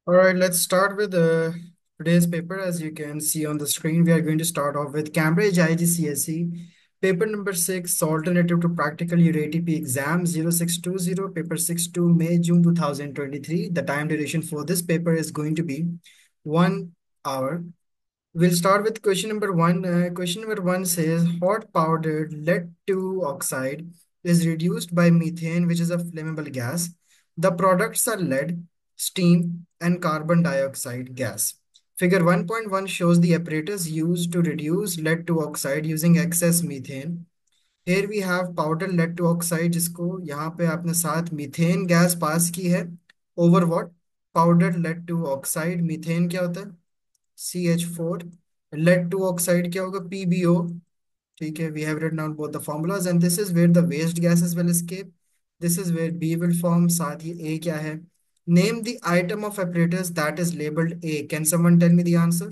All right, let's start with today's paper. As you can see on the screen, we are going to start off with Cambridge IGCSE, paper number 6, alternative to practical UATP exam 0620, paper 6 May, June 2023. The time duration for this paper is going to be 1 hour. We'll start with question number one. Question number one says hot powdered lead 2 oxide is reduced by methane, which is a flammable gas. The products are lead, steam, and carbon dioxide gas. Figure 1.1 shows the apparatus used to reduce lead 2 oxide using excess methane. Here we have powdered lead 2 oxide, जिसको यहाँ पे आपने साथ methane gas pass की है over what powdered lead 2 oxide. Methane क्या होता है? CH4. लेड 2 ऑक्साइड क्या होगा? PbO. ठीक है, we have written down both the formulas and this is where the waste gases will escape. This is where B will form. साथ ही A क्या है? Name the item of apparatus that is labeled A. Can someone tell me the answer?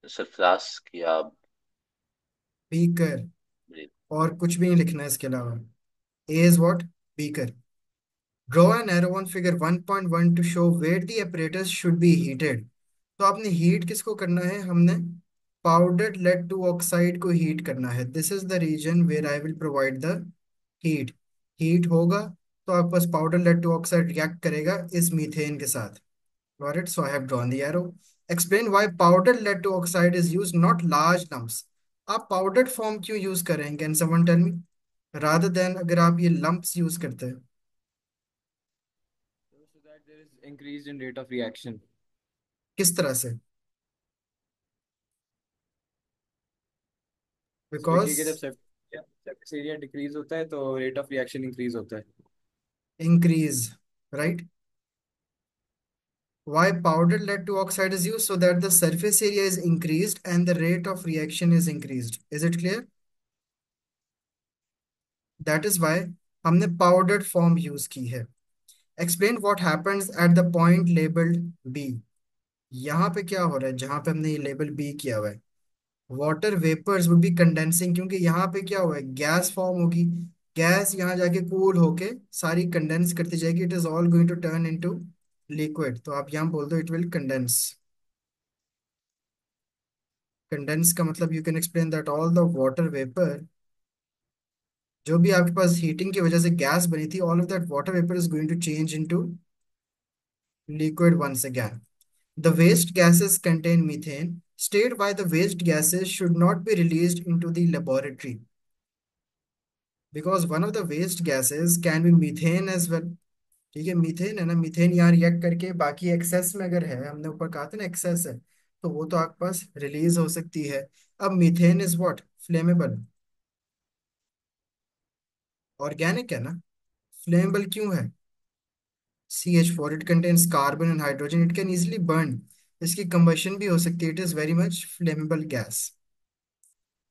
Sir flask या beaker. Break. और कुछ भी नहीं लिखना है इसके अलावा. A is what? Beaker. Draw an arrow on figure 1.1 to show where the apparatus should be heated. तो आपने हीट किसको करना है? हमने पाउडर्ड लेड टू ऑक्साइड को हीट करना है. This is the reason where I will provide the heat. Heat होगा तो आपके पास powder lead two oxide react करेगा इस मीथेन के साथ. Got it? So I have drawn the arrow. Explain why powder lead two oxide is use not large lumps. आप powdered form क्यों यूज कर रहे हैं? Can someone tell me, rather then अगर आप ये लंप्स यूज करते हैं. So that there is increase in rate of reaction. किस तरह से? So देखिए बिकॉज कि जब सरफेस एरिया डिक्रीज होता है तो रेट ऑफ रिएक्शन इंक्रीज होता है. increase, right? Why powdered lead to oxide is used? So that the surface area is increased and the rate of reaction is increased. Is it clear? That is why हमने powdered form use की है. Explain what happens at the point labeled B. यहाँ पे क्या हो रहा है जहाँ पे हमने ये लेबल B किया हुआ है? Water vapours would be condensing, क्योंकि यहाँ पे क्या हुआ है? गैस फॉर्म होगी. गैस यहाँ जाके कूल होके सारी कंडेंस करती जाएगी. It is all going to turn into liquid. तो आप यहाँ बोल दो इट विल कंडेंस. कंडेंस का मतलब you can explain that all the water vapour, जो भी आपके पास हीटिंग की वजह से गैस बनी थी, all of that water vapour is going to change into liquid once again. The waste gases contain methane. State why the waste gases should not be released into the laboratory. Because one of the waste gases can be methane as well. ठीक है, methane है ना. Methane यहाँ react करके बाकी access में अगर है, हमने ऊपर कहा था ना एक्सेस है, तो वो तो आपके पास रिलीज हो सकती है. अब methane is what? Flammable. Organic है ना. फ्लेमेबल क्यों है? CH4, it contains carbon and hydrogen, it can easily burn. इसकी कंबशन भी हो सकती है. It is very much flammable gas.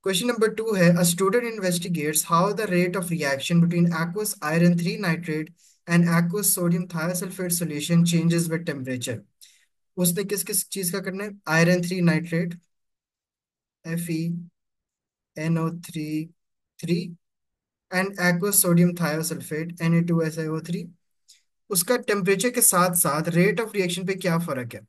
Question number 2 है a student investigates how the rate of reaction between aqueous iron 3 nitrate and aqueous sodium thiosulfate solution changes with temperature. उसने किस किस चीज का करना है? Iron 3 nitrate, FeNO3 and aqueous sodium thiosulfate Na2SiO3. उसका temperature के साथ साथ रेट ऑफ रिएक्शन पे क्या फर्क है?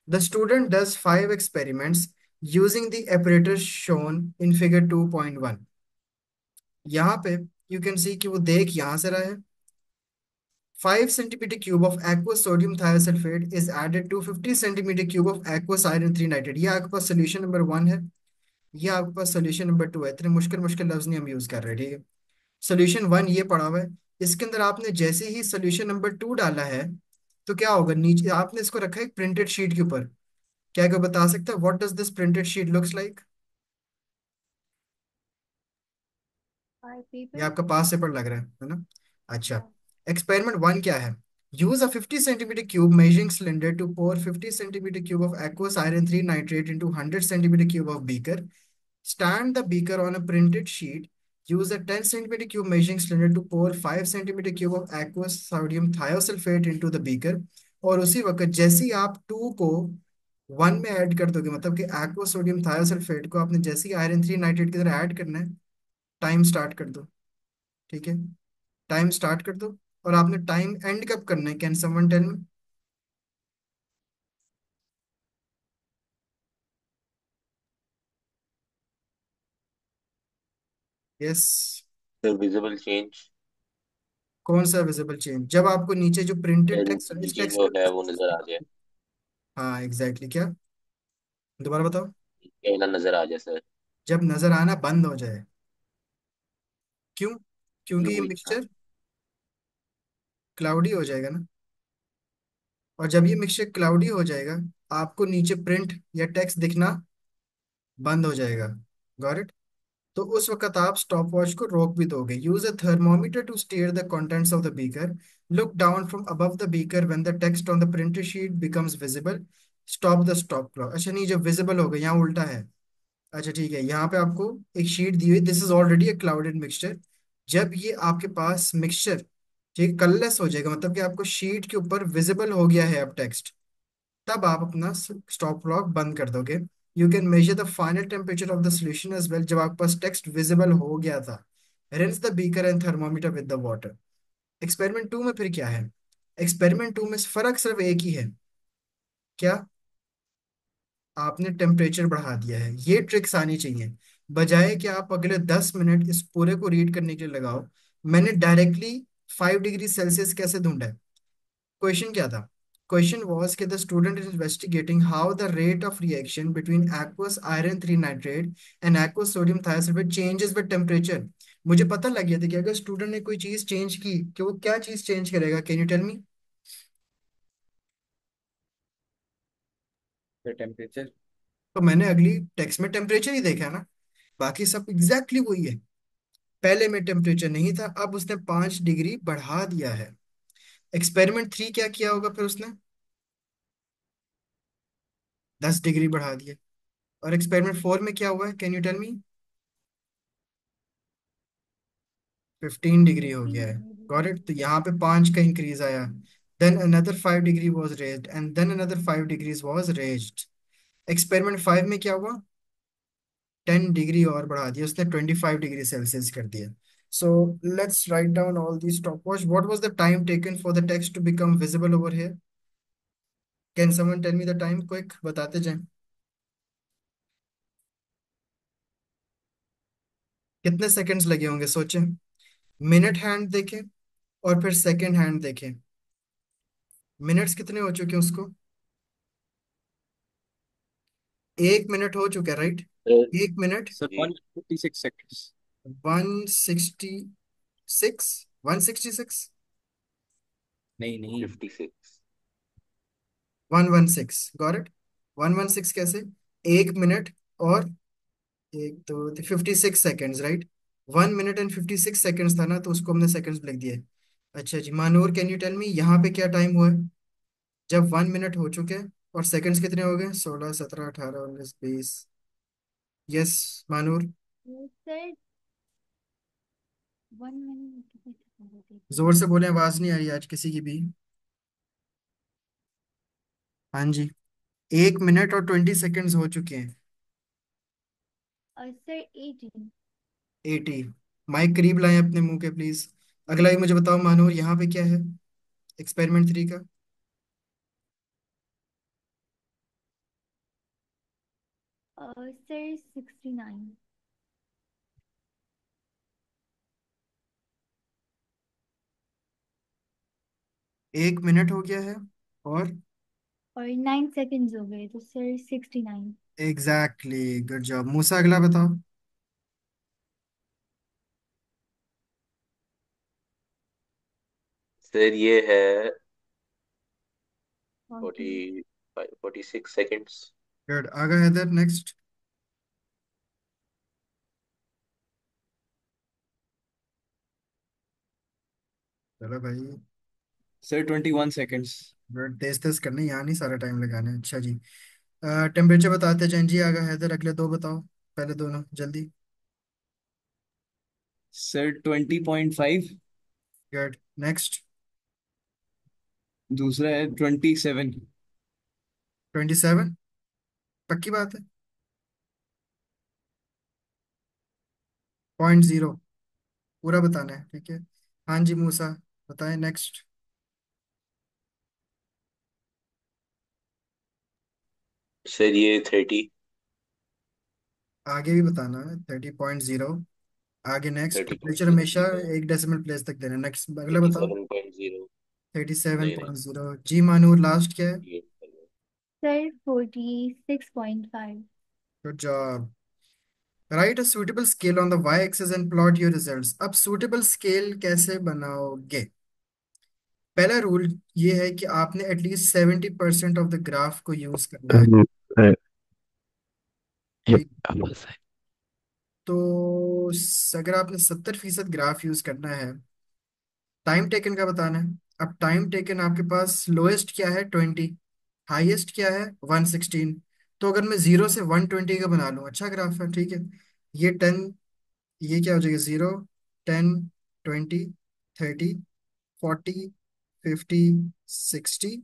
The student does 5 experiments using the apparatus shown in figure 2.1. यहाँ पे यू कैन सी कि वो देख यहाँ से रहा है. 5 cm³ of aqueous sodium thiosulfate is added to 50 cm³ of aqueous iron 3 nitrate. ये आपके पास सोल्यूशन नंबर 1 है. ये आपके पास सोल्यूशन नंबर 2 है. इतने मुश्किल मुश्किल लफ्ज नहीं हम यूज कर रहे. ठीक है, सोल्यूशन 1 ये पड़ा हुआ है. इसके अंदर आपने जैसे ही सोल्यूशन नंबर 2 डाला है तो क्या होगा? नीचे आपने इसको रखा है एक प्रिंटेड शीट के ऊपर. क्या कोई बता सकता है what does this printed sheet looks like? Five ये people? आपका पास पेपर लग रहा है ना? अच्छा. Yeah. एक्सपेरिमेंट 1 क्या है? Use a 50 cm³ measuring cylinder to pour 50 cm³ of aqueous iron 3 nitrate into 100 cm³ of beaker. Stand the beaker on a printed sheet. Use a 10 cm³ measuring cylinder to pour 5 cm³ of aqueous sodium thiosulfate into the beaker. और उसी वक्त जैसे ही आप 2 को 1 में add कर दोगे, मतलब कि aqueous sodium thiosulfate को आपने जैसे ही आयरन 3 नाइट्रेट की तरह ऐड करना है, टाइम स्टार्ट कर दो. ठीक है, टाइम स्टार्ट कर दो। और आपने टाइम एंड कब करना है, can someone tell me? Yes. Sir visible change. कौन सा विजिबल चेंज? जब आपको नीचे जो प्रिंटेड टेक्स्ट, इस नीचे टेक्स्ट जो है वो नजर पे। आ जाए। हाँ एग्जैक्टली, क्या? दोबारा बताओ। कहना नजर आ जाए सर। जब नजर आना बंद हो जाए। क्यों? ये क्योंकि ये वही था। मिक्सचर क्लाउडी हो जाएगा ना। और जब ये मिक्सचर क्लाउडी हो जाएगा, आपको नीचे प्रिंट या टेक्स्ट दिखना बंद हो जाएगा। Got it? तो उस वक्त आप स्टॉप वॉच को रोक भी दोगे। Use a thermometer to stir the contents of the beaker. Look down from above the beaker when the text on the printed sheet becomes visible. Stop the stop clock. अच्छा नहीं, जब visible हो गया, यहाँ उल्टा है। अच्छा ठीक है, यहाँ पे आपको एक शीट दी हुई, this is already a clouded mixture. जब ये आपके पास मिक्सचर ठीक कलरलेस हो जाएगा, मतलब कि आपको शीट के ऊपर विजिबल हो गया है अब टेक्स्ट, तब आप अपना स्टॉप क्लॉक बंद कर दोगे। You can measure the final temperature of the solution as well. जब आपके पास टेक्स्ट विजिबल हो गया था, rinse the beaker and thermometer with the water. Experiment 2 में फिर क्या है? एक्सपेरिमेंट 2 में फर्क सिर्फ एक ही है। क्या? आपने टेम्परेचर बढ़ा दिया है। ये ट्रिक्स आनी चाहिए। बजाय कि आप अगले 10 मिनट इस पूरे को रीड करने के लिए लगाओ, मैंने डायरेक्टली 5 डिग्री सेल्सियस कैसे ढूंढा है? क्वेश्चन क्या था? क्वेश्चन वाज कि the student is investigating how the rate of reaction between aqueous iron 3 nitrate and aqueous sodium thiosulphate changes with temperature. मुझे पता लग गया था कि अगर स्टूडेंट ने कोई चीज चेंज की, कि वो क्या चीज चेंज करेगा। Can you tell me? फिर टेम्परेचर। तो मैंने अगली टेक्स्ट में टेम्परेचर ही देखा है ना, बाकी सब एग्जैक्टली वही है। पहले में टेम्परेचर नहीं था, अब उसने 5 डिग्री बढ़ा दिया है। एक्सपेरिमेंट 3 क्या किया होगा फिर उसने? 10 डिग्री बढ़ा दिया। और एक्सपेरिमेंट 4 में क्या हुआ है, can you tell me? 15 degree हो गया है। Got it? तो यहाँ पे 5 का इंक्रीज आया। Then another 5 degree was raised and then another 5 degrees was raised. Experiment 5 में क्या हुआ? 10 डिग्री और बढ़ा दिया उसने, 25 डिग्री सेल्सियस कर दिया। So let's write down all the stop watch. What was the time taken for the text to become visible over here? Can someone tell me the time? Quick बताते जाएं। कितने seconds लगे होंगे सोचें। Minute hand देखें और फिर second hand देखें। मिनट्स कितने हो चुके हैं उसको? 1 मिनट हो चुका है, राइट? Sir 1 minute. सर जी। 156 सेकेंड्स। 166। 166। नहीं नहीं। 56। 116, गॉट इट? 116 कैसे? 1 मिनट और एक तो 56 seconds, right? 1 minute and 56 seconds था ना, तो उसको हमने सेकेंड्स लिख दिए। अच्छा जी, मानूर कैन यू टेल मी यहाँ पे क्या टाइम हुआ है जब 1 मिनट हो चुके हैं? और सेकंड्स कितने हो गए? 16, 17, 18, 19, 20। यस मानूर। सर 1 मिनट कितने सेकंड होते हैं? जोर से बोले, आवाज नहीं आ रही आज किसी की भी। हाँ जी। 1 मिनट और 20 सेकेंड्स हो चुके हैं। सर 18। 80। माइक करीब लाएं अपने मुंह के प्लीज। अगला ही मुझे बताओ मानूर, यहाँ पे क्या है एक्सपेरिमेंट 3 का? सर 69 1 मिनट हो गया है और और 9 सेकंड्स हो गए, तो सर 69। एग्जैक्टली, गुड जॉब मूसा। अगला बताओ। सर ये है ओके। 46 सेकेंड्स। गुड, आगे हैदर नेक्स्ट। चलो भाई। Sir 21 seconds. गुड, तेज तेज करने, यहाँ नहीं सारा टाइम लगाना है। अच्छा जी। टेम्परेचर बताते जाएं जी। आगे हैदर, अगले दो बताओ, पहले दोनों जल्दी। सर 20.5। Good, next. दूसरा है 27। 27। पक्की बात है? 0.0 पूरा बताना है, ठीक है? हाँ जी मूसा, बताएं नेक्स्ट। सर ये 30, आगे भी बताना है 30.0। आगे next, thirty point temperature zero हमेशा जीरो एक डेसिमल प्लेस तक देना। नेक्स्ट अगला थर्टी बताओ। Seven point zero 37.0। जी मानूर, लास्ट क्या है? ये sir 46.5। Good job. Write a suitable scale on the y axis and plot your results. अब सुटेबल स्केल कैसे बनाओगे? पहला रूल ये है कि आपने एटलीस्ट 70% ऑफ द ग्राफ को यूज करना है। Um, uh, yep, ठीक। I was saying. तो अगर आपने 70% ग्राफ यूज करना है, टाइम टेकन का बताना है। अब टाइम टेकन आपके पास लोएस्ट क्या है? 20। हाईएस्ट क्या है? 116। तो अगर मैं 0 से 120 का बना लूँ, अच्छा ग्राफ है, ठीक है। ये 10, ये क्या हो जाएगा? 0, 10, 20, 30, 40, 50, 60,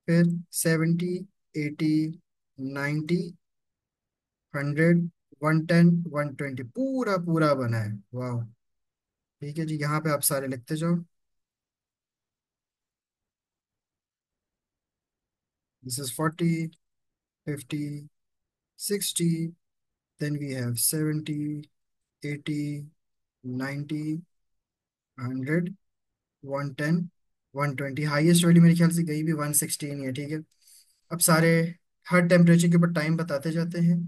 फिर 70, 80, 90, 100, 110, 120, पूरा पूरा बना है। वाह। ठीक है जी, यहाँ पे आप सारे लिखते जाओ। This is 40, 50, 60, then we have 70, 80, 90, 100, 110, 120। Highest value मेरे ख्याल से कहीं भी 116 ही है, ठीक है। अब सारे हर टेम्परेचर के ऊपर टाइम बताते जाते हैं।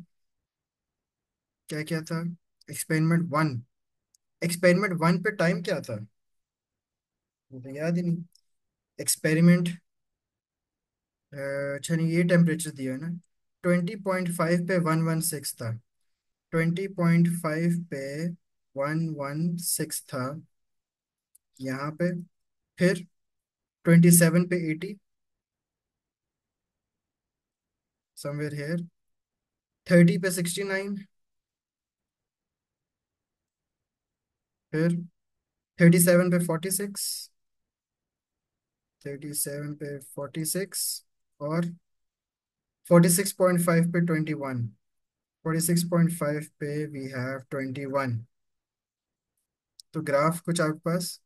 क्या क्या था? एक्सपेरिमेंट 1। एक्सपेरिमेंट 1 पे टाइम क्या था? मुझे याद ही नहीं। एक्सपेरिमेंट, अच्छा नहीं, ये टेम्परेचर दिया है ना। 20.5 पे 116 था। 20.5 पे 116 था यहाँ पे। फिर 27 पे 80, समवेयर हेयर। 30 पे 69। फिर 37 पे 46। 37 पे 46। और 46.5 पे 21। 46.5 पे वी हैव 21। तो ग्राफ कुछ आपके पास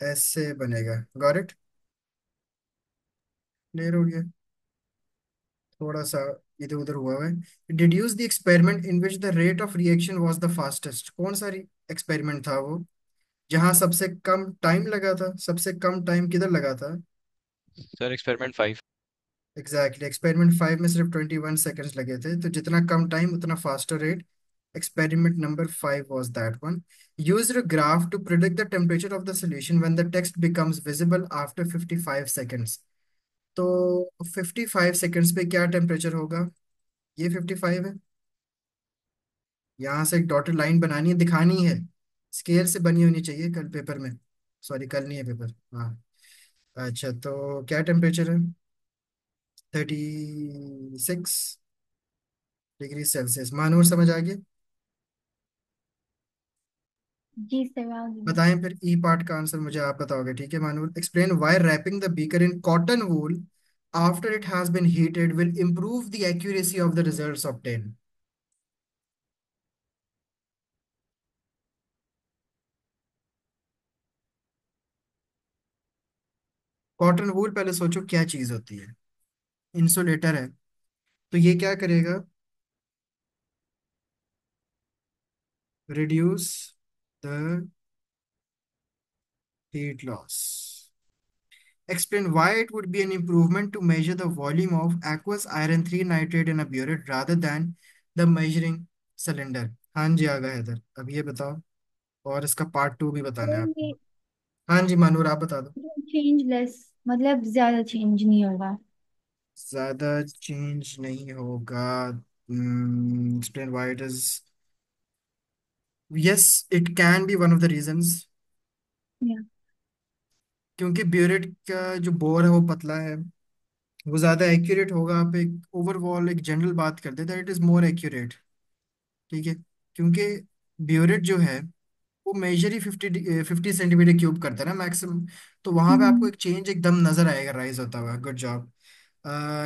ऐसे बनेगा। Got it? क्लियर हो गया? थोड़ा सा इधर उधर हुआ है। Deduce the experiment in which the rate of reaction was the fastest. कौन सा एक्सपेरिमेंट था वो जहाँ सबसे कम टाइम लगा था? सबसे कम टाइम किधर लगा था? Sir, experiment 5. एग्जैक्टली, एक्सपेरिमेंट 5 में सिर्फ 21 सेकेंड्स लगे थे। तो जितना कम टाइम उतना faster rate. Experiment number 5 was that one. Use a graph to predict the temperature of the solution when the text becomes visible after 55 seconds. तो 55 सेकेंड्स पे क्या टेम्परेचर होगा? ये 55 है। यहाँ से एक डॉटेड लाइन बनानी है, दिखानी है। स्केल से बनी होनी चाहिए कल पेपर में। सॉरी, कल नहीं है पेपर, हाँ। अच्छा, तो क्या टेम्परेचर है? 36 डिग्री सेल्सियस। मानवर समझ आ गया? जी सर, आ गया। बताएं फिर ई पार्ट का आंसर मुझे आप बताओगे, ठीक है Manwar? Explain why wrapping the beaker in cotton wool after it has been heated will improve the accuracy of the results obtained. Cotton wool, पहले सोचो क्या चीज होती है। इंसुलेटर है। तो ये क्या करेगा? Reduce the heat loss. Explain why it would be an improvement to measure the volume of aqueous iron 3 nitrate in a burette rather than the measuring cylinder. हाँ जी, आ गए इधर। अब ये बताओ, और इसका पार्ट 2 भी बताना है सर आपको। ये हाँ जी मानूर, आप बता दो। चेंज लेस, मतलब ज्यादा चेंज नहीं होगा। ज्यादा चेंज नहीं होगा। Explain why it is. Yes, it can be one of the reasons. या क्योंकि ब्यूरेट का जो बोर है वो पतला है, वो ज्यादा एक्यूरेट होगा। आप एक ओवरऑल एक जनरल बात करते हैं, इट इज मोर एक्यूरेट, ठीक है। क्योंकि ब्यूरेट जो है वो मेजर ही 50 सेंटीमीटर क्यूब करता है ना मैक्सिमम। तो वहां पे आपको एक चेंज एकदम नजर आएगा राइज होता हुआ। Good job.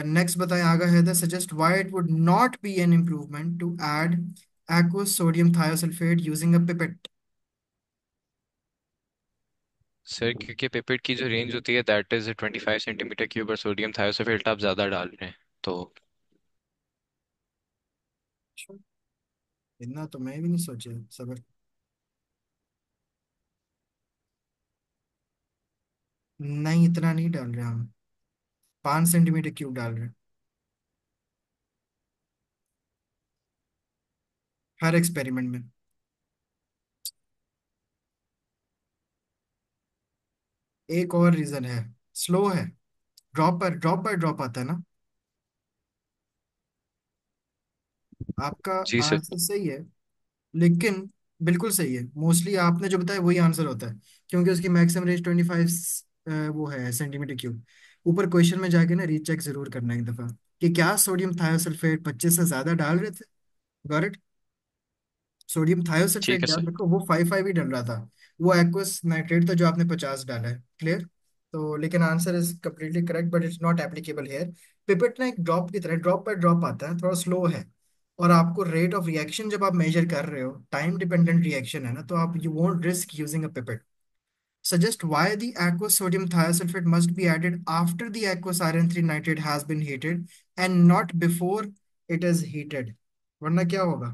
नेक्स्ट बताएं आगे है, suggest why it would not be an improvement to add aqueous sodium thiosulfate using a pipette. Sir क्योंकि पेपेट की जो रेंज होती है दैट इज 25 सेंटीमीटर क्यूब और सोडियम थायोसोफेट आप ज़्यादा डाल रहे हैं तो। अच्छा, इतना तो मैं भी नहीं सोचे सबर। नहीं, इतना नहीं डाल रहे हम। 5 सेंटीमीटर क्यूब डाल रहे हैं हर एक्सपेरिमेंट में। एक और रीजन है, स्लो है। ड्रॉप बाय ड्रॉप आता है ना। आपका जी सर। आंसर सही है, लेकिन बिल्कुल सही है। मोस्टली आपने जो बताया वही आंसर होता है, क्योंकि उसकी मैक्सिमम रेंज 25 वो है सेंटीमीटर क्यूब। ऊपर क्वेश्चन में जाके ना रीचेक जरूर करना एक दफा कि क्या सोडियम थायोसल्फेट 25 से ज्यादा डाल रहे थे। गॉट। सोडियम ठीक थायोसल्फेट है याद सर। रखो वो 5 ही डल रहा था। वो एक्वस नाइट्रेट था जो आपने 50 डाला है। क्लियर। तो लेकिन answer is completely correct but it's not applicable here. Pipette ना एक ड्रॉप की तरह ड्रॉप बाय ड्रॉप आता है, थोड़ा स्लो है। और आपको रेट ऑफ रिएक्शन जब आप मेजर कर रहे हो, टाइम डिपेंडेंट रिएक्शन है ना, तो आप you won't risk using a pipette. Suggest why the aqueous sodium thiosulfate must be added after the aqueous iron 3 nitrate has been heated and not before it is heated। वरना क्या होगा।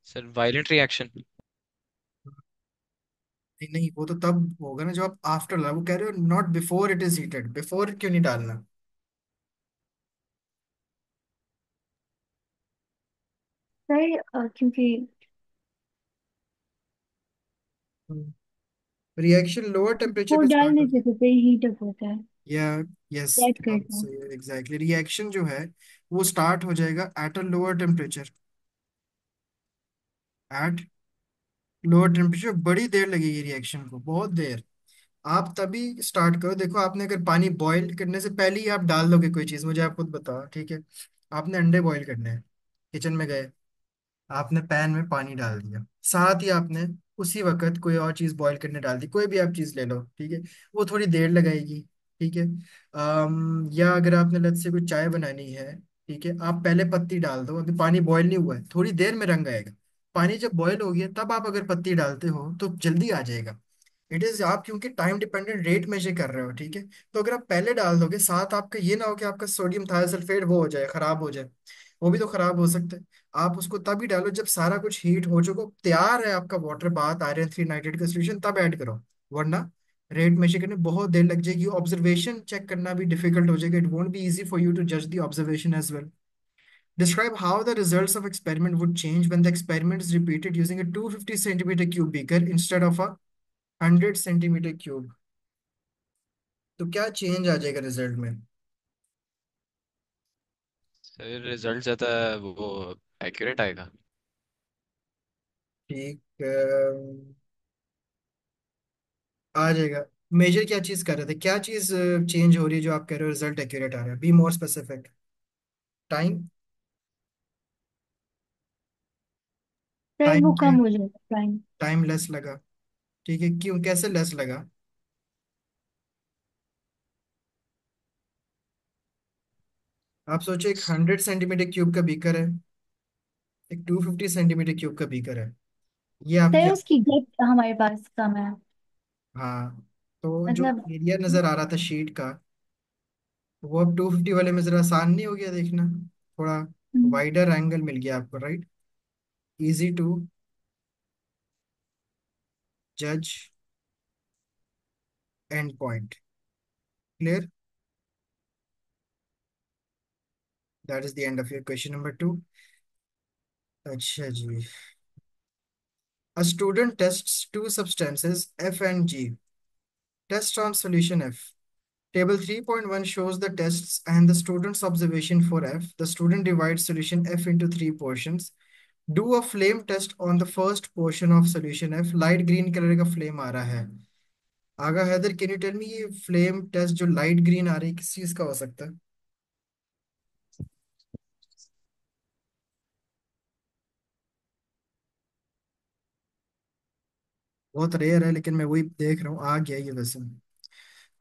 Sir violent reaction. नहीं नहीं, वो तो तब होगा ना जब आप आफ्टर ला, वो कह रहे हो not before it is heated. Before क्यों नहीं डालना। सर क्योंकि रिएक्शन लोअर टेम्परेचर वो पे स्टार्ट डालने होती से है। तो फिर हीट अप होता है। या यस, सेट आप करता है। सही है एग्जैक्टली। रिएक्शन जो है वो स्टार्ट हो जाएगा at a lower temperature. At lower temperature बड़ी देर लगेगी रिएक्शन को, बहुत देर। आप तभी स्टार्ट करो। देखो, आपने अगर पानी बॉईल करने से पहले ही आप डाल दोगे कोई चीज, मुझे आप खुद बताओ, ठीक है। आपने अंडे बॉईल करने हैं, किचन में गए, आपने पैन में पानी डाल दिया, साथ ही आपने उसी वक्त कोई और चीज बॉईल करने डाल दी, कोई भी आप चीज ले लो, ठीक है। वो थोड़ी देर लगाएगी, ठीक है। या अगर आपने लत से कोई चाय बनानी है, ठीक है, आप पहले पत्ती डाल दो, अभी पानी बॉईल नहीं हुआ है, थोड़ी देर में रंग आएगा। पानी जब बॉईल हो गया तब आप अगर पत्ती डालते हो तो जल्दी आ जाएगा। इट इज आप क्योंकि टाइम डिपेंडेंट रेट मेजर कर रहे हो, ठीक है। तो अगर आप पहले डाल दोगे साथ, आपका ये ना हो कि आपका सोडियम थायोसल्फेट वो हो जाए, खराब हो जाए। वो भी तो खराब हो सकता है। आप उसको तभी डालो जब सारा कुछ हीट हो चुका, तैयार है आपका वाटर बाथ आयरन 3 नाइट्रेट का सोल्यूशन, तब ऐड करो। वरना रेट मेजर करने बहुत देर लग जाएगी, ऑब्जर्वेशन चेक करना भी डिफिकल्ट हो जाएगा। It won't be easy for you to जज the observation as well. Describe how the results of experiment would change when the experiment is repeated using a 250 centimeter cube beaker instead of a 100 centimeter cube। तो क्या change आ जाएगा result में। Sir result ज़्यादा वो accurate आएगा। ठीक, आ जाएगा। Major क्या चीज कर रहे थे, क्या चीज चेंज हो रही है जो आप कह रहे हो रिजल्ट एक्यूरेट आ रहा है। Be more specific. Time. Sir time वो क्या कम है। हो जाएगा टाइम। टाइम लेस लगा। ठीक है, क्यों, कैसे लेस लगा। आप सोचो, एक 100 सेंटीमीटर क्यूब का बीकर है, एक 250 सेंटीमीटर क्यूब का बीकर है। ये आपकी। सर उसकी डेप्थ हमारे पास कम है। हाँ, तो जो मतलब एरिया नजर आ रहा था शीट का, वो अब 250 वाले में जरा आसान नहीं हो गया देखना। थोड़ा हम्म, वाइडर एंगल मिल गया आपको, राइट। इजी टू जज and point. Clear. That is the end of your question number 2। अच्छा जी। A student tests two substances F and G. Test on solution F. Table 3.1 shows the tests and the student's observation for F. The student divides solution F into three portions. Do a flame test on the first portion of solution F. Light green color का flame आ रहा है। Agha Haider, can you tell me ये flame test जो light green आ रही है किस चीज का हो सकता है। बहुत रेयर है, लेकिन मैं वही देख रहा हूँ, आ गया ये वैसे।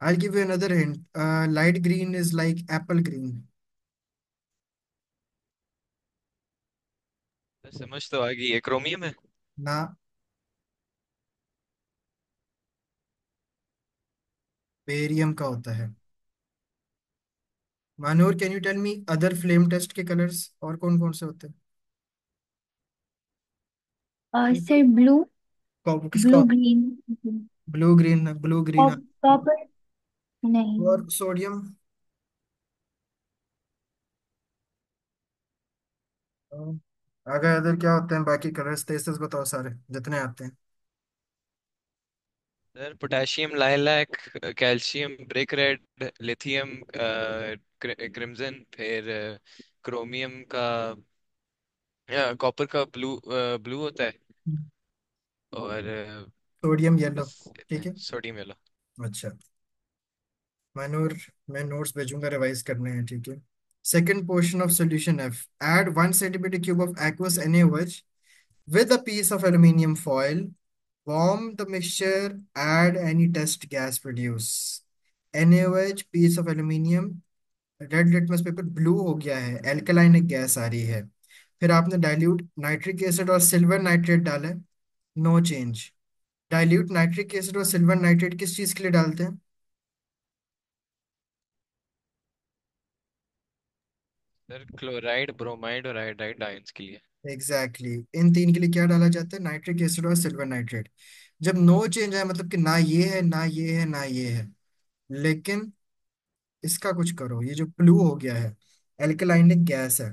I give you another hint. Light green is like Apple green. समझ तो आ गई है, क्रोमियम है। ना। बेरियम का होता है। Manoor, can you tell me other flame test के कलर्स और कौन कौन से होते हैं? सर ब्लू, किसका? Blue green, blue green, blue green. Copper नहीं। और सोडियम? आगे अदर क्या होते हैं बाकी कलर्स? तेज तेज बताओ सारे जितने आते हैं। Sir potassium lilac, calcium brick red, lithium crimson, फिर क्रोमियम का, कॉपर का ब्लू, ब्लू होता है, और सोडियम येलो। बस इतने, ठीक है। Sodium yellow. अच्छा मनोर, मैं नोट्स भेजूंगा, रिवाइज करने हैं, ठीक है। Second portion of solution F, add 1 cm³ of aqueous NaOH with a piece of aluminium foil, warm the mixture, add any test gas produce। NaOH, piece of aluminium, red litmus paper blue हो गया है, alkaline एक gas आ रही है। फिर आपने dilute nitric acid और silver nitrate डाला, no change. Dilute nitric acid और सिल्वर नाइट्रेट किस चीज के लिए डालते हैं? सर क्लोराइड, ब्रोमाइड और आयोडाइड आयंस के लिए। एग्जैक्टली इन तीन के लिए क्या डाला जाता है? नाइट्रिक एसिड और सिल्वर नाइट्रेट। जब नो चेंज है मतलब कि ना ये है ना ये है ना ये है, लेकिन इसका कुछ करो, ये जो ब्लू हो गया है, एल्कलाइनिक गैस है।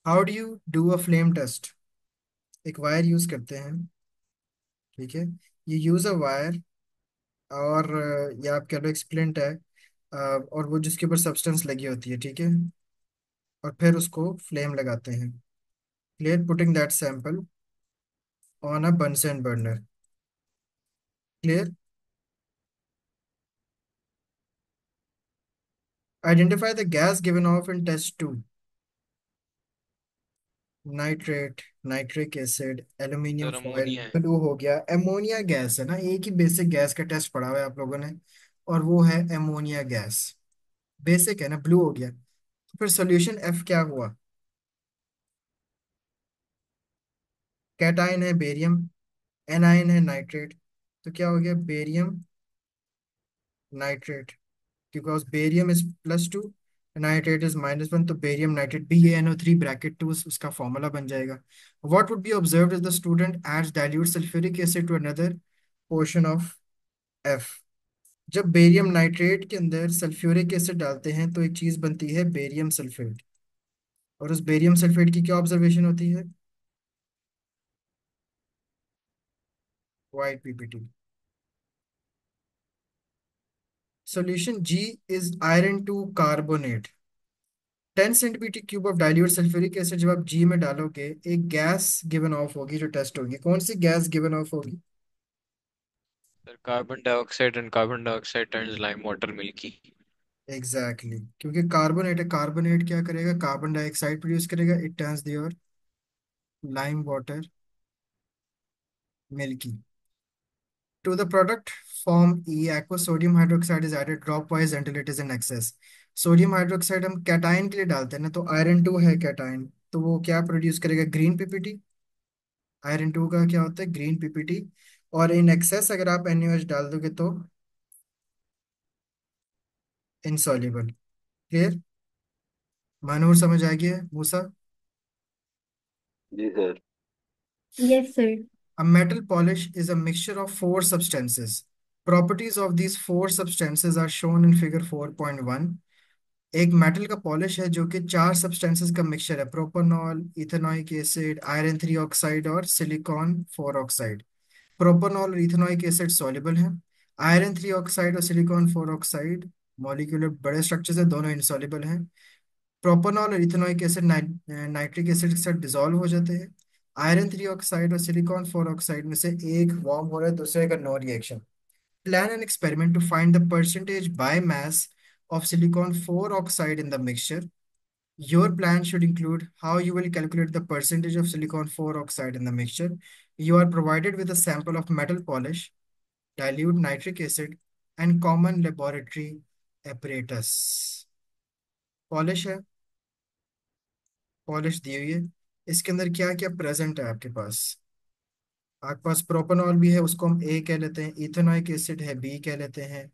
How do you do a flame test? एक वायर यूज करते हैं, ठीक है। ये यूज अ वायर, और ये आप कह लो एक्सप्लेंट है, और वो जिसके ऊपर सब्सटेंस लगी होती है, ठीक है। और फिर उसको फ्लेम लगाते हैं। Clear? Putting that sample on a Bunsen burner. Clear? Identify the gas given off in test two. Nitrate, nitric acid, aluminium sir foil, ammonia है। ब्लू हो गया। एमोनिया गैस है ना, एक ही बेसिक गैस का टेस्ट पढ़ा हुआ है आप लोगों ने, और वो है एमोनिया गैस। बेसिक है ना, ब्लू हो गया। तो फिर सोल्यूशन एफ क्या हुआ? कैटाइन है बेरियम, एनाइन है नाइट्रेट, तो क्या हो गया? Barium nitrate. Because barium is +2, nitrate is -1, तो बेरियम नाइट्रेट, BaNO3 ब्रैकेट 2 उसका फॉर्मूला बन जाएगा। What would be observed is the student adds dilute sulphuric acid to another portion of F. जब बेरियम नाइट्रेट के अंदर सल्फ्यूरिक एसिड डालते हैं तो एक चीज बनती है बेरियम सल्फेट, और उस बेरियम सल्फेट की क्या ऑब्जर्वेशन होती है? White PPT। Solution G is iron two carbonate. 10 cm³ of dilute sulphuric acid जब आप जी में डालोगे, एक गैस गिवन ऑफ होगी जो टेस्ट होगी। कौन सी गैस गिवन ऑफ होगी? Sir carbon dioxide, and carbon dioxide turns lime water milky. Exactly क्योंकि कार्बोनेट है, कार्बोनेट क्या करेगा? कार्बन डाइऑक्साइड प्रोड्यूस करेगा, it turns your lime water milky. To the product form E, aqueous sodium hydroxide is added dropwise until it is in excess। Sodium hydroxide हम cation के लिए डालते हैं ना, तो आयरन 2 है कैटाइन, तो वो क्या प्रोड्यूस करेगा? Green PPT। आयरन 2 का क्या होता है? Green PPT। और इन एक्सेस अगर आप NaOH डाल दोगे तो इनसॉल्युबल। क्लियर? मानूर समझ आ गया? मूसा? जी sir. Yes sir. A metal polish is a mixture of four substances. Properties of these four substances are shown in figure 4.1। एक मेटल का पॉलिश है जो कि चार सब्सटेंसेस का मिक्सचर है, प्रोपोनॉल, इथेनॉइक एसिड, आयरन 3 ऑक्साइड और सिलिकॉन 4 ऑक्साइड। प्रोपोनॉल और इथेनॉइक एसिड सॉल्युबल है। आयरन 3 ऑक्साइड और सिलिकॉन 4 ऑक्साइड मॉलिक्यूलर बड़े स्ट्रक्चर्स है, दोनों इनसॉल्युबल हैं। प्रोपोनॉल और इथेनॉइक एसिड नाइट्रिक एसिड के साथ डिसॉल्व हो जाते हैं। आयरन 3 ऑक्साइड और सिलिकॉन 4 ऑक्साइड में से एक वार्म हो रहा है, दूसरे का no reaction. Plan an experiment to find the percentage by mass of silicon 4 oxide in the mixture। Your plan should include how you will calculate the percentage of silicon 4 oxide in the mixture। You are provided with a sample of metal polish, dilute nitric acid, and common laboratory apparatus। Polish है, polish दी हुई है, इसके अंदर क्या क्या present है आपके पास? आपके पास प्रोपेनॉल भी है, उसको हम ए कह लेते हैं। इथेनॉइक एसिड है, बी कह लेते हैं।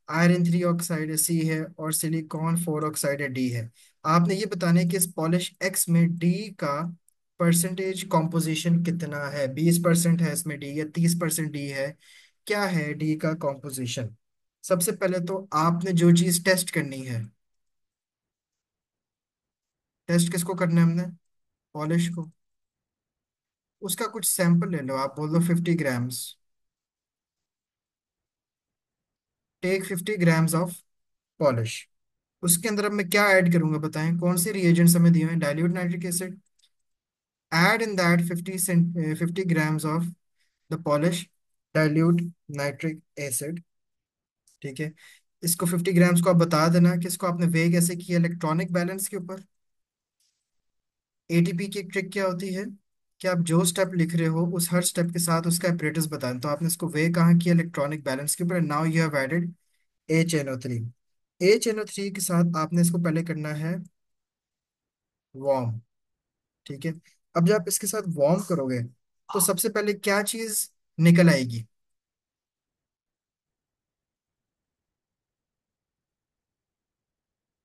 आयरन 3 ऑक्साइड सी है और सिलिकॉन 4 ऑक्साइड है डी है। आपने ये बताना है कि इस पॉलिश एक्स में डी का परसेंटेज कॉम्पोजिशन कितना है, 20% है इसमें डी या 30% डी है, क्या है डी का कॉम्पोजिशन। सबसे पहले तो आपने जो चीज टेस्ट करनी है, टेस्ट किसको करना है हमने, पॉलिश को, उसका कुछ सैंपल ले लो, आप बोल दो 50 grams, take 50 grams of polish. उसके अंदर अब मैं क्या ऐड करूंगा बताएं, कौन से रिएजेंट्स हमें दिए हुए हैं, dilute nitric acid, add in that 50 grams of the polish dilute nitric acid। ठीक है, इसको 50 ग्राम्स को आप बता देना कि इसको आपने वे कैसे किया, इलेक्ट्रॉनिक बैलेंस के ऊपर। एटीपी की एक ट्रिक क्या होती है कि आप जो स्टेप लिख रहे हो उस हर स्टेप के साथ उसका एपरेटस बताएं, तो आपने इसको वे कहाँ किया, इलेक्ट्रॉनिक बैलेंस के ऊपर। Now you have added HNO3। HNO3 के साथ आपने इसको पहले करना है वार्म। ठीक है, अब जब आप इसके साथ वार्म करोगे तो सबसे पहले क्या चीज निकल आएगी,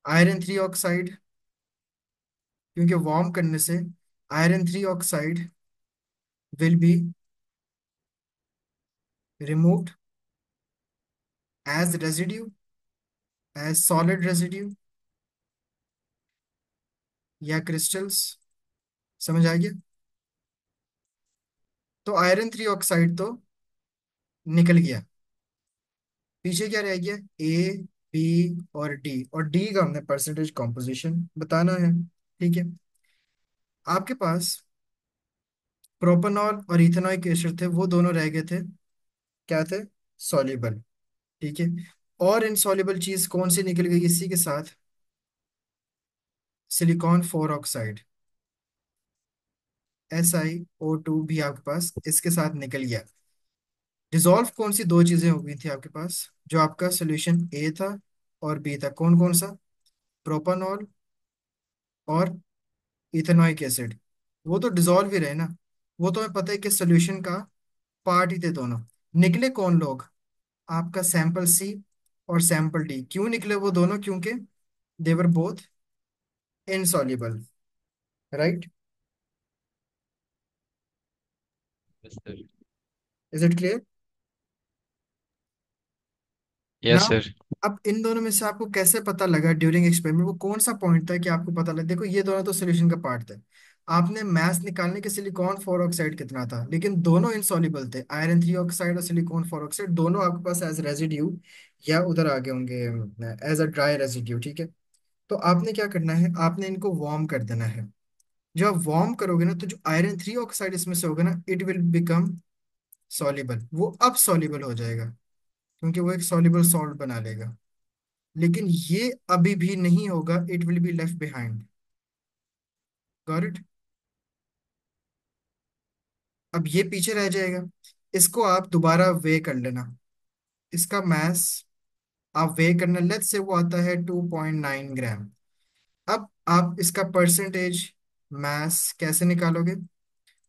आयरन 3 ऑक्साइड, क्योंकि वार्म करने से iron 3 oxide will be removed as residue, as solid residue या क्रिस्टल्स। समझ आ गया, तो आयरन 3 ऑक्साइड तो निकल गया, पीछे क्या रह गया, ए, बी और डी, और डी का हमने परसेंटेज कॉम्पोजिशन बताना है। ठीक है, आपके पास प्रोपेनॉल और इथेनॉइक एसिड थे, वो दोनों रह गए थे, क्या थे, सॉल्युबल। ठीक है, और इनसॉल्युबल चीज कौन सी निकल गई इसी के साथ, सिलिकॉन 4 ऑक्साइड, SiO2 भी आपके पास इसके साथ निकल गया। डिसॉल्व कौन सी दो चीजें हो गई थी आपके पास, जो आपका सोल्यूशन ए था और बी था, कौन कौन सा, प्रोपानॉल और इथेनॉइक एसिड, वो तो डिसॉल्व ही रहे ना, वो तो हमें पता है कि सोल्यूशन का पार्ट ही थे दोनों। निकले कौन लोग, आपका सैंपल सी और सैंपल डी, क्यों निकले वो दोनों, क्योंकि they were both insoluble, right. Yes sir. Is it clear yes now. Sir. अब इन दोनों में से आपको कैसे पता लगा ड्यूरिंग एक्सपेरिमेंट, वो कौन सा पॉइंट था कि आपको पता लगा, देखो ये दोनों तो सोल्यूशन का पार्ट थे, आपने मैथ निकालने के सिलिकॉन 4 ऑक्साइड कितना था, लेकिन दोनों इनसॉल्युबल थे, आयरन 3 ऑक्साइड और सिलिकॉन 4 ऑक्साइड दोनों आपके पास एज रेजिड्यू या उधर आगे होंगे एज अ ड्राई रेजिड्यू। ठीक है, तो आपने क्या करना है, आपने इनको वार्म कर देना है। जब आप वार्म करोगे ना तो जो आयरन 3 ऑक्साइड इसमें से होगा ना, इट विल बिकम सॉल्युबल, वो अब सॉल्युबल हो जाएगा, क्योंकि वो एक सॉल्युबल सॉल्ट बना लेगा। लेकिन ये अभी भी नहीं होगा, it will be left behind. Got it, अब ये पीछे रह जाएगा, इसको आप दोबारा वे कर लेना, इसका मास आप वे करना, लेट्स से वो आता है 2.9 ग्राम। अब आप इसका परसेंटेज मास कैसे निकालोगे,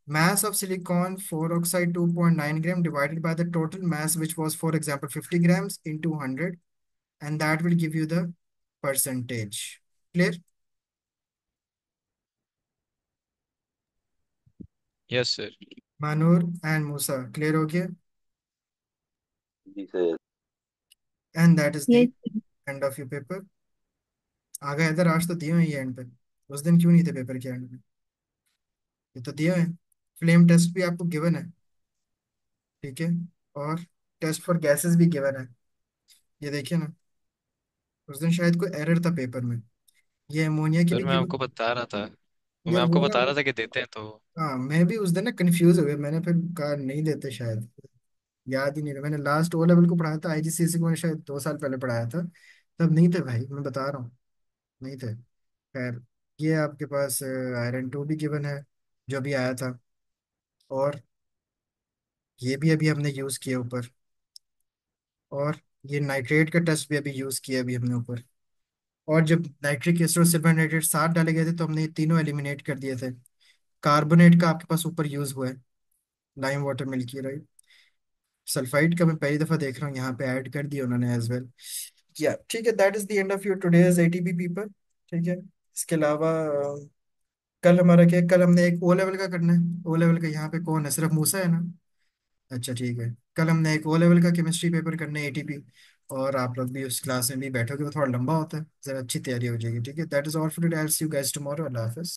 mass of silicon 4 oxide 2.9 gram divided by the total mass, which was for example 50 grams into 100, and that will give you the percentage। Clear? Yes sir. Manur and Musa, clear हो गया, जी sir. and that is ये the end of your paper। आगे इधर आज तो दिए हैं ये एंड पे, उस दिन क्यों नहीं थे पेपर के एंड में, ये तो दिए हैं। फ्लेम टेस्ट भी आपको गिवन है, ठीक है, और टेस्ट फॉर गैसेस भी गिवन है, ये देखिए ना, उस दिन शायद कोई एरर था पेपर में, ये अमोनिया के सर लिए मैं आपको गिवन, बता रहा था, ये मैं आपको अमोनिया। बता रहा था कि देते हैं तो। हाँ मैं भी उस दिन ना कंफ्यूज हो गया, मैंने फिर कहा नहीं देते शायद, याद ही नहीं रहा, मैंने लास्ट ओ लेवल को पढ़ाया था, IGCSE को मैंने शायद 2 साल पहले पढ़ाया था, तब नहीं थे भाई, मैं बता रहा हूँ, नहीं थे। खैर, ये आपके पास आयरन 2 भी गिवन है जो भी आया था, और ये भी अभी हमने यूज़ किया ऊपर, और ये नाइट्रेट का टेस्ट भी अभी यूज़ किया अभी हमने ऊपर। और जब नाइट्रिक एसिड और सिल्वर नाइट्रेट साथ डाले गए थे तो हमने ये तीनों एलिमिनेट कर दिए थे। कार्बोनेट का आपके पास ऊपर यूज़ हुआ है, lime water milky, right. Sulphide का मैं पहली दफा देख रहा हूँ, यहाँ पे ऐड कर दिया उन्होंने एज वेल। या ठीक है, that is the end of your today's ATP paper. ठीक है, इसके अलावा कल हमारा क्या है? कल हमने एक ओ लेवल का करना है। ओ लेवल का यहाँ पे कौन है? सिर्फ मूसा है ना? अच्छा ठीक है, कल हमने एक ओ लेवल का केमिस्ट्री पेपर करना है, एटीपी। और आप लोग भी उस क्लास में भी बैठोगे, वो थोड़ा लंबा होता है, जरा अच्छी तैयारी हो जाएगी। ठीक है, that is all for today, I will see you guys tomorrow. Allah Hafiz.